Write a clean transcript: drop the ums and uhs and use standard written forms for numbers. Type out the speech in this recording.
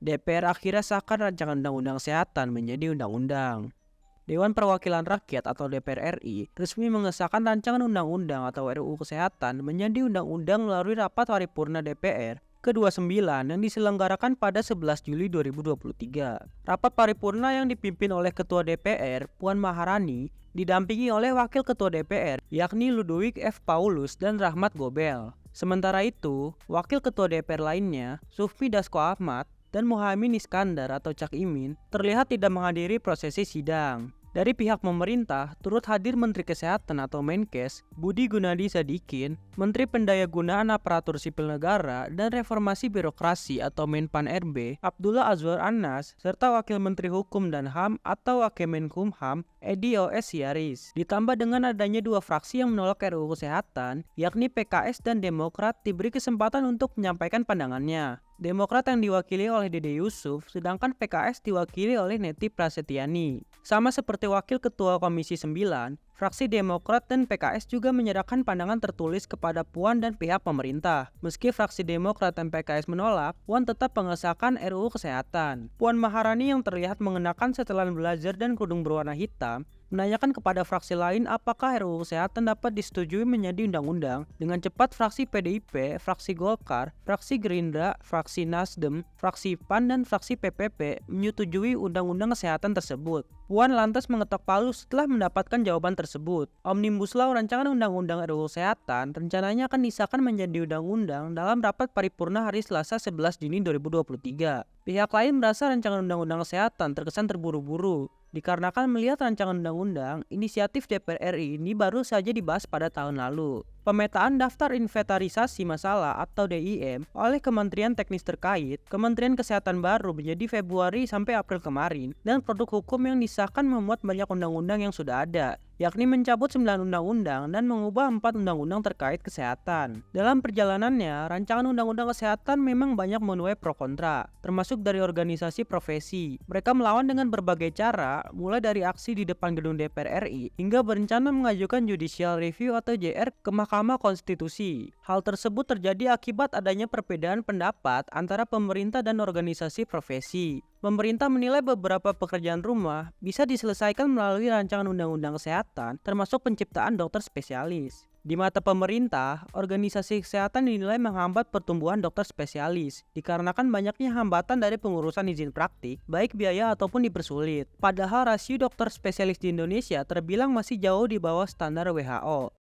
DPR akhirnya sahkan rancangan undang-undang kesehatan menjadi undang-undang. Dewan Perwakilan Rakyat atau DPR RI resmi mengesahkan rancangan undang-undang atau RUU Kesehatan menjadi undang-undang melalui rapat paripurna DPR ke-29 yang diselenggarakan pada 11 Juli 2023. Rapat paripurna yang dipimpin oleh Ketua DPR, Puan Maharani, didampingi oleh Wakil Ketua DPR, yakni Ludovic F. Paulus dan Rahmat Gobel. Sementara itu, Wakil Ketua DPR lainnya, Sufmi Dasko Ahmad, dan Muhaimin Iskandar atau Cak Imin terlihat tidak menghadiri prosesi sidang. Dari pihak pemerintah, turut hadir Menteri Kesehatan atau Menkes, Budi Gunadi Sadikin, Menteri Pendayagunaan Aparatur Sipil Negara dan Reformasi Birokrasi atau Menpan RB, Abdullah Azwar Anas, serta Wakil Menteri Hukum dan HAM atau Wakemenkumham, Edi O.S. Yaris. Ditambah dengan adanya dua fraksi yang menolak RUU Kesehatan, yakni PKS dan Demokrat diberi kesempatan untuk menyampaikan pandangannya. Demokrat yang diwakili oleh Dede Yusuf, sedangkan PKS diwakili oleh Neti Prasetyani. Sama seperti Wakil Ketua Komisi 9, fraksi Demokrat dan PKS juga menyerahkan pandangan tertulis kepada Puan dan pihak pemerintah. Meski fraksi Demokrat dan PKS menolak, Puan tetap mengesahkan RUU Kesehatan. Puan Maharani yang terlihat mengenakan setelan blazer dan kerudung berwarna hitam, menanyakan kepada fraksi lain apakah RUU Kesehatan dapat disetujui menjadi undang-undang. Dengan cepat fraksi PDIP, fraksi Golkar, fraksi Gerindra, fraksi Nasdem, fraksi PAN, dan fraksi PPP menyetujui undang-undang kesehatan tersebut. Puan lantas mengetok palu setelah mendapatkan jawaban tersebut. Omnibus Law rancangan undang-undang RUU Kesehatan rencananya akan disahkan menjadi undang-undang dalam rapat paripurna hari Selasa 11 Juni 2023. Pihak lain merasa rancangan undang-undang kesehatan terkesan terburu-buru, dikarenakan melihat rancangan undang-undang inisiatif DPR RI ini baru saja dibahas pada tahun lalu. Pemetaan daftar inventarisasi masalah atau DIM oleh Kementerian Teknis terkait, Kementerian Kesehatan baru menjadi Februari sampai April kemarin, dan produk hukum yang disahkan memuat banyak undang-undang yang sudah ada, yakni mencabut 9 undang-undang dan mengubah 4 undang-undang terkait kesehatan. Dalam perjalanannya, rancangan undang-undang kesehatan memang banyak menuai pro kontra, termasuk dari organisasi profesi. Mereka melawan dengan berbagai cara, mulai dari aksi di depan gedung DPR RI, hingga berencana mengajukan judicial review atau JR ke Mahkamah Konstitusi. Hal tersebut terjadi akibat adanya perbedaan pendapat antara pemerintah dan organisasi profesi. Pemerintah menilai beberapa pekerjaan rumah bisa diselesaikan melalui rancangan undang-undang kesehatan, termasuk penciptaan dokter spesialis. Di mata pemerintah, organisasi kesehatan dinilai menghambat pertumbuhan dokter spesialis, dikarenakan banyaknya hambatan dari pengurusan izin praktik, baik biaya ataupun dipersulit. Padahal rasio dokter spesialis di Indonesia terbilang masih jauh di bawah standar WHO.